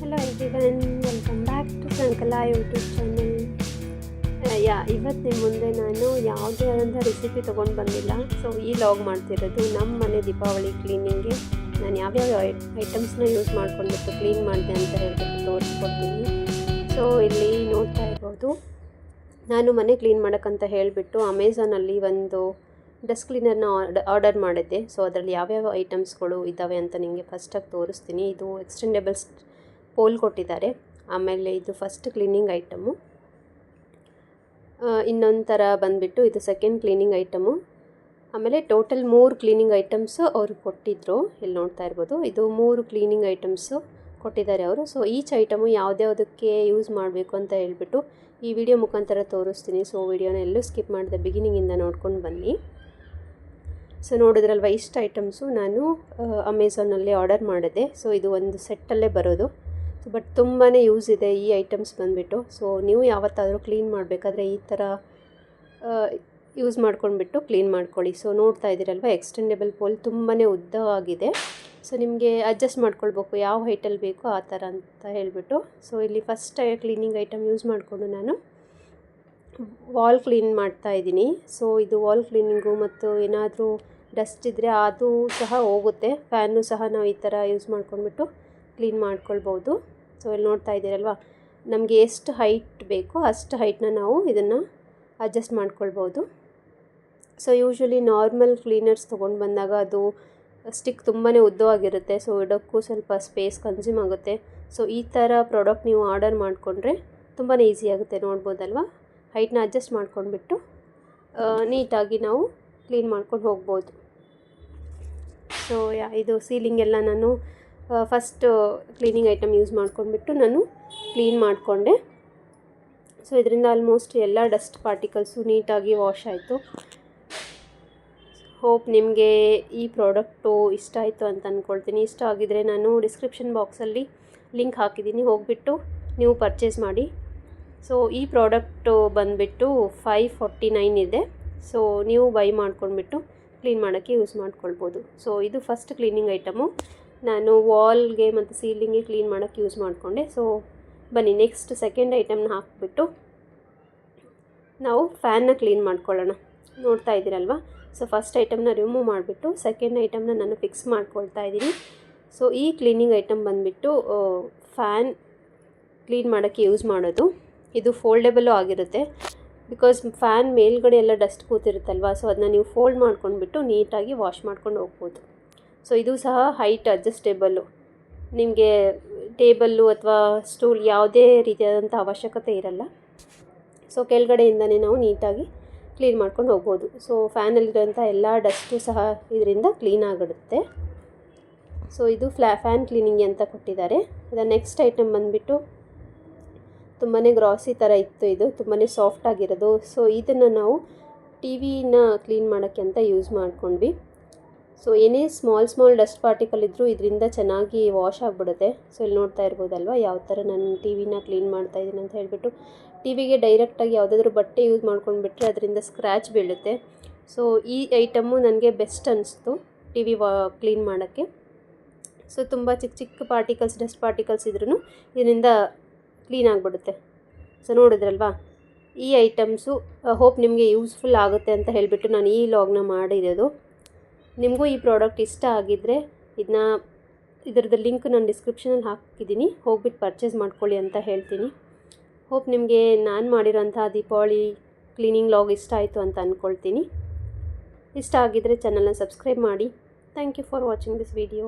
Hello everyone, welcome back to Sankala YouTube channel. ಇವತ್ತು ನಿಮ್ಮ ಮುಂದೆ ನಾನು ಯಾವುದೇ ಆದಂಥ ರೆಸಿಪಿ ತೊಗೊಂಡು ಬಂದಿಲ್ಲ. ಸೊ ಈ ಲಾಗ್ ಮಾಡ್ತಿರೋದು ನಮ್ಮ ಮನೆ ದೀಪಾವಳಿ ಕ್ಲೀನಿಂಗ್ಗೆ ನಾನು ಯಾವ್ಯಾವ ಐಟಮ್ಸ್ನ ಯೂಸ್ ಮಾಡ್ಕೊಂಡ್ಬಿಟ್ಟು ಕ್ಲೀನ್ ಮಾಡಿದೆ ಅಂತ ಹೇಳ್ಬಿಟ್ಟು ತೋರಿಸ್ಕೊಡ್ತೀನಿ. ಸೊ ಇಲ್ಲಿ ನೋಡ್ತಾ ಇರ್ಬೋದು, ನಾನು ಮನೆ ಕ್ಲೀನ್ ಮಾಡೋಕ್ಕಂತ ಹೇಳಿಬಿಟ್ಟು ಅಮೆಝಾನಲ್ಲಿ ಒಂದು ಡಸ್ಟ್ ಕ್ಲೀನರ್ನ ಆರ್ಡರ್ ಮಾಡಿದ್ದೆ. ಸೊ ಅದರಲ್ಲಿ ಯಾವ್ಯಾವ ಐಟಮ್ಸ್ಗಳು ಇದ್ದಾವೆ ಅಂತ ನಿಮಗೆ ಫಸ್ಟಾಗಿ ತೋರಿಸ್ತೀನಿ. ಇದು ಎಕ್ಸ್ಟೆಂಡೆಬಲ್ಸ್ ಪೋಲ್ ಕೊಟ್ಟಿದ್ದಾರೆ. ಆಮೇಲೆ ಇದು ಫಸ್ಟ್ ಕ್ಲೀನಿಂಗ್ ಐಟಮು, ಇನ್ನೊಂದು ಥರ ಬಂದುಬಿಟ್ಟು ಇದು ಸೆಕೆಂಡ್ ಕ್ಲೀನಿಂಗ್ ಐಟಮು. ಆಮೇಲೆ ಟೋಟಲ್ 3 ಕ್ಲೀನಿಂಗ್ ಐಟಮ್ಸು ಅವರು ಕೊಟ್ಟಿದ್ದರು. ಇಲ್ಲಿ ನೋಡ್ತಾ ಇರ್ಬೋದು, ಇದು 3 ಕ್ಲೀನಿಂಗ್ ಐಟಮ್ಸು ಕೊಟ್ಟಿದ್ದಾರೆ ಅವರು. ಸೊ ಈಚ್ ಐಟಮು ಯಾವುದ್ಯಾವುದಕ್ಕೆ ಯೂಸ್ ಮಾಡಬೇಕು ಅಂತ ಹೇಳ್ಬಿಟ್ಟು ಈ ವಿಡಿಯೋ ಮುಖಾಂತರ ತೋರಿಸ್ತೀನಿ. ಸೊ ವಿಡಿಯೋನ ಎಲ್ಲೂ ಸ್ಕಿಪ್ ಮಾಡಿದೆ, ಬಿಗಿನಿಂಗಿಂದ ನೋಡ್ಕೊಂಡು ಬನ್ನಿ. ಸೊ ನೋಡಿದ್ರಲ್ವ, ಇಷ್ಟು ಐಟಮ್ಸು ನಾನು ಅಮೆಝಾನಲ್ಲಿ ಆರ್ಡರ್ ಮಾಡಿದೆ. ಸೊ ಇದು ಒಂದು ಸೆಟ್ಟಲ್ಲೇ ಬರೋದು. ಬಟ್ ತುಂಬಾ ಯೂಸ್ ಇದೆ ಈ ಐಟಮ್ಸ್ ಬಂದುಬಿಟ್ಟು. ಸೊ ನೀವು ಯಾವತ್ತಾದರೂ ಕ್ಲೀನ್ ಮಾಡಬೇಕಾದ್ರೆ ಈ ಥರ ಯೂಸ್ ಮಾಡ್ಕೊಂಡ್ಬಿಟ್ಟು ಕ್ಲೀನ್ ಮಾಡ್ಕೊಳ್ಳಿ. ಸೊ ನೋಡ್ತಾ ಇದ್ದೀರಲ್ವ, ಎಕ್ಸ್ಟೆಂಡೆಬಲ್ ಪೋಲ್ ತುಂಬಾ ಉದ್ದ ಆಗಿದೆ. ಸೊ ನಿಮಗೆ ಅಡ್ಜಸ್ಟ್ ಮಾಡ್ಕೊಳ್ಬೇಕು ಯಾವ ಹೈಟಲ್ಲಿ ಬೇಕೋ ಆ ಥರ ಅಂತ ಹೇಳಿಬಿಟ್ಟು. ಸೊ ಇಲ್ಲಿ ಫಸ್ಟ್ ಕ್ಲೀನಿಂಗ್ ಐಟಮ್ ಯೂಸ್ ಮಾಡಿಕೊಂಡು ನಾನು ವಾಲ್ ಕ್ಲೀನ್ ಮಾಡ್ತಾ ಇದ್ದೀನಿ. ಸೊ ಇದು ವಾಲ್ ಕ್ಲೀನಿಂಗು ಮತ್ತು ಏನಾದರೂ ಡಸ್ಟ್ ಇದ್ದರೆ ಅದು ಸಹ ಹೋಗುತ್ತೆ. ಫ್ಯಾನು ಸಹ ನಾವು ಈ ಥರ ಯೂಸ್ ಮಾಡ್ಕೊಂಡ್ಬಿಟ್ಟು ಕ್ಲೀನ್ ಮಾಡ್ಕೊಳ್ಬೋದು. ಸೊ ಇಲ್ಲಿ ನೋಡ್ತಾ ಇದ್ದೀರಲ್ವ, ನಮಗೆ ಎಷ್ಟು ಹೈಟ್ ಬೇಕೋ ಅಷ್ಟು ಹೈಟ್ನ ನಾವು ಇದನ್ನು ಅಡ್ಜಸ್ಟ್ ಮಾಡ್ಕೊಳ್ಬೋದು. ಸೊ ಯೂಶ್ವಲಿ ನಾರ್ಮಲ್ ಕ್ಲೀನರ್ಸ್ ತೊಗೊಂಡು ಬಂದಾಗ ಅದು ಸ್ಟಿಕ್ ತುಂಬಾ ಉದ್ದವಾಗಿರುತ್ತೆ. ಸೊ ಇಡೋಕ್ಕೂ ಸ್ವಲ್ಪ ಸ್ಪೇಸ್ ಕನ್ಸ್ಯೂಮ್ ಆಗುತ್ತೆ. ಸೊ ಈ ಥರ ಪ್ರಾಡಕ್ಟ್ ನೀವು ಆರ್ಡರ್ ಮಾಡಿಕೊಂಡ್ರೆ ತುಂಬಾ ಈಸಿ ಆಗುತ್ತೆ. ನೋಡ್ಬೋದಲ್ವ, ಹೈಟ್ನ ಅಡ್ಜಸ್ಟ್ ಮಾಡ್ಕೊಂಡ್ಬಿಟ್ಟು ನೀಟಾಗಿ ನಾವು ಕ್ಲೀನ್ ಮಾಡ್ಕೊಂಡು ಹೋಗ್ಬೋದು. ಸೊ ಇದು ಸೀಲಿಂಗ್ ಎಲ್ಲ ನಾನು ಫಸ್ಟ್ ಕ್ಲೀನಿಂಗ್ ಐಟಮ್ ಯೂಸ್ ಮಾಡ್ಕೊಂಡ್ಬಿಟ್ಟು ನಾನು ಕ್ಲೀನ್ ಮಾಡಿಕೊಂಡೆ. ಸೊ ಇದರಿಂದ ಆಲ್ಮೋಸ್ಟ್ ಎಲ್ಲ ಡಸ್ಟ್ ಪಾರ್ಟಿಕಲ್ಸು ನೀಟಾಗಿ ವಾಶ್ ಆಯಿತು. ಹೋಪ್ ನಿಮಗೆ ಈ ಪ್ರಾಡಕ್ಟು ಇಷ್ಟ ಆಯಿತು ಅಂತ ಅಂದ್ಕೊಳ್ತೀನಿ. ಇಷ್ಟ ಆಗಿದರೆ ನಾನು ಡಿಸ್ಕ್ರಿಪ್ಷನ್ ಬಾಕ್ಸಲ್ಲಿ ಲಿಂಕ್ ಹಾಕಿದ್ದೀನಿ, ಹೋಗಿಬಿಟ್ಟು ನೀವು ಪರ್ಚೇಸ್ ಮಾಡಿ. ಸೊ ಈ ಪ್ರಾಡಕ್ಟು ಬಂದುಬಿಟ್ಟು 549 ಇದೆ. ಸೊ ನೀವು ಬೈ ಮಾಡ್ಕೊಂಡ್ಬಿಟ್ಟು ಕ್ಲೀನ್ ಮಾಡೋಕ್ಕೆ ಯೂಸ್ ಮಾಡ್ಕೊಳ್ಬೋದು. ಸೊ ಇದು ಫಸ್ಟ್ ಕ್ಲೀನಿಂಗ್ ಐಟಮು ನಾನು ವಾಲ್ಗೆ ಮತ್ತು ಸೀಲಿಂಗ್ಗೆ ಕ್ಲೀನ್ ಮಾಡೋಕ್ಕೆ ಯೂಸ್ ಮಾಡಿಕೊಂಡೆ. ಸೊ ಬನ್ನಿ ನೆಕ್ಸ್ಟ್ ಸೆಕೆಂಡ್ ಐಟಮ್ನ ಹಾಕಿಬಿಟ್ಟು ನಾವು ಫ್ಯಾನ್ನ ಕ್ಲೀನ್ ಮಾಡ್ಕೊಳ್ಳೋಣ. ನೋಡ್ತಾ ಇದ್ದೀರಲ್ವ, ಸೊ ಫಸ್ಟ್ ಐಟಮ್ನ ರಿಮೂವ್ ಮಾಡಿಬಿಟ್ಟು ಸೆಕೆಂಡ್ ಐಟಮ್ನ ನಾನು ಫಿಕ್ಸ್ ಮಾಡ್ಕೊಳ್ತಾ ಇದ್ದೀನಿ. ಸೊ ಈ ಕ್ಲೀನಿಂಗ್ ಐಟಮ್ ಬಂದುಬಿಟ್ಟು ಫ್ಯಾನ್ ಕ್ಲೀನ್ ಮಾಡೋಕ್ಕೆ ಯೂಸ್ ಮಾಡೋದು. ಇದು ಫೋಲ್ಡೆಬಲ್ಲು ಆಗಿರುತ್ತೆ. ಬಿಕಾಸ್ ಫ್ಯಾನ್ ಮೇಲ್ಗಡೆ ಎಲ್ಲ ಡಸ್ಟ್ ಕೂತಿರುತ್ತಲ್ವ, ಸೊ ಅದನ್ನ ನೀವು ಫೋಲ್ಡ್ ಮಾಡ್ಕೊಂಡ್ಬಿಟ್ಟು ನೀಟಾಗಿ ವಾಶ್ ಮಾಡ್ಕೊಂಡು ಹೋಗ್ಬೋದು. ಸೊ ಇದು ಸಹ ಹೈಟ್ ಅಡ್ಜಸ್ಟೇಬಲ್ಲು. ನಿಮಗೆ ಟೇಬಲ್ಲು ಅಥವಾ ಸ್ಟೂಲ್ ಯಾವುದೇ ರೀತಿಯಾದಂಥ ಅವಶ್ಯಕತೆ ಇರಲ್ಲ. ಸೊ ಕೆಳಗಡೆಯಿಂದನೇ ನಾವು ನೀಟಾಗಿ ಕ್ಲೀನ್ ಮಾಡ್ಕೊಂಡು ಹೋಗ್ಬೋದು. ಸೊ ಫ್ಯಾನಲ್ಲಿರೋಂಥ ಎಲ್ಲ ಡಸ್ಟು ಸಹ ಇದರಿಂದ ಕ್ಲೀನ್ ಆಗಿಡುತ್ತೆ. ಸೊ ಇದು ಫ್ಯಾನ್ ಕ್ಲೀನಿಂಗ್ ಅಂತ ಕೊಟ್ಟಿದ್ದಾರೆ. ಅದರ ನೆಕ್ಸ್ಟ್ ಐಟಮ್ ಬಂದುಬಿಟ್ಟು ತುಂಬಾ ಗ್ರಾಸಿ ಥರ ಇತ್ತು. ಇದು ತುಂಬಾ ಸಾಫ್ಟ್ ಆಗಿರೋದು. ಸೊ ಇದನ್ನು ನಾವು ಟಿ ವಿನ ಕ್ಲೀನ್ ಮಾಡೋಕ್ಕೆ ಅಂತ ಯೂಸ್ ಮಾಡ್ಕೊಂಡ್ವಿ. ಸೊ ಏನೇ ಸ್ಮಾಲ್ ಡಸ್ಟ್ ಪಾರ್ಟಿಕಲ್ ಇದ್ದರೂ ಇದರಿಂದ ಚೆನ್ನಾಗಿ ವಾಶ್ ಆಗಿಬಿಡುತ್ತೆ. ಸೊ ಇಲ್ಲಿ ನೋಡ್ತಾ ಇರ್ಬೋದಲ್ವ, ಯಾವ ಥರ ನಾನು ಟಿ ವಿನ ಕ್ಲೀನ್ ಮಾಡ್ತಾಯಿದ್ದೀನಿ ಅಂತ ಹೇಳಿಬಿಟ್ಟು. ಟಿ ವಿಗೆ ಡೈರೆಕ್ಟಾಗಿ ಯಾವುದಾದ್ರೂ ಬಟ್ಟೆ ಯೂಸ್ ಮಾಡ್ಕೊಂಡ್ಬಿಟ್ರೆ ಅದರಿಂದ ಸ್ಕ್ರ್ಯಾಚ್ ಬೀಳುತ್ತೆ. ಸೊ ಈ ಐಟಮ್ಮು ನನಗೆ ಬೆಸ್ಟ್ ಅನ್ನಿಸ್ತು ಟಿ ವಿ ಕ್ಲೀನ್ ಮಾಡೋಕ್ಕೆ. ಸೊ ತುಂಬ ಚಿಕ್ಕ ಪಾರ್ಟಿಕಲ್ಸ್, ಡಸ್ಟ್ ಪಾರ್ಟಿಕಲ್ಸ್ ಇದ್ರೂ ಇದರಿಂದ ಕ್ಲೀನ್ ಆಗಿಬಿಡುತ್ತೆ. ಸೊ ನೋಡಿದ್ರಲ್ವಾ, ಈ ಐಟಮ್ಸು ಹೋಪ್ ನಿಮಗೆ ಯೂಸ್ಫುಲ್ ಆಗುತ್ತೆ ಅಂತ ಹೇಳಿಬಿಟ್ಟು ನಾನು ಈ ಲಾಗ್ನ ಮಾಡಿರೋದು. ನಿಮಗೂ ಈ ಪ್ರಾಡಕ್ಟ್ ಇಷ್ಟ ಆಗಿದ್ದರೆ ಇದರದ್ದು ಲಿಂಕ್ ನಾನು ಡಿಸ್ಕ್ರಿಪ್ಷನಲ್ಲಿ ಹಾಕಿದ್ದೀನಿ, ಹೋಗ್ಬಿಟ್ಟು ಪರ್ಚೇಸ್ ಮಾಡ್ಕೊಳ್ಳಿ ಅಂತ ಹೇಳ್ತೀನಿ. ಹೋಪ್ ನಿಮಗೆ ನಾನು ಮಾಡಿರೋಂಥ ದೀಪಾವಳಿ ಕ್ಲೀನಿಂಗ್ ಲಾಗ್ ಇಷ್ಟ ಆಯಿತು ಅಂತ ಅಂದ್ಕೊಳ್ತೀನಿ. ಇಷ್ಟ ಆಗಿದ್ದರೆ ಚಾನಲ್ನ ಸಬ್ಸ್ಕ್ರೈಬ್ ಮಾಡಿ. Thank you for watching this video.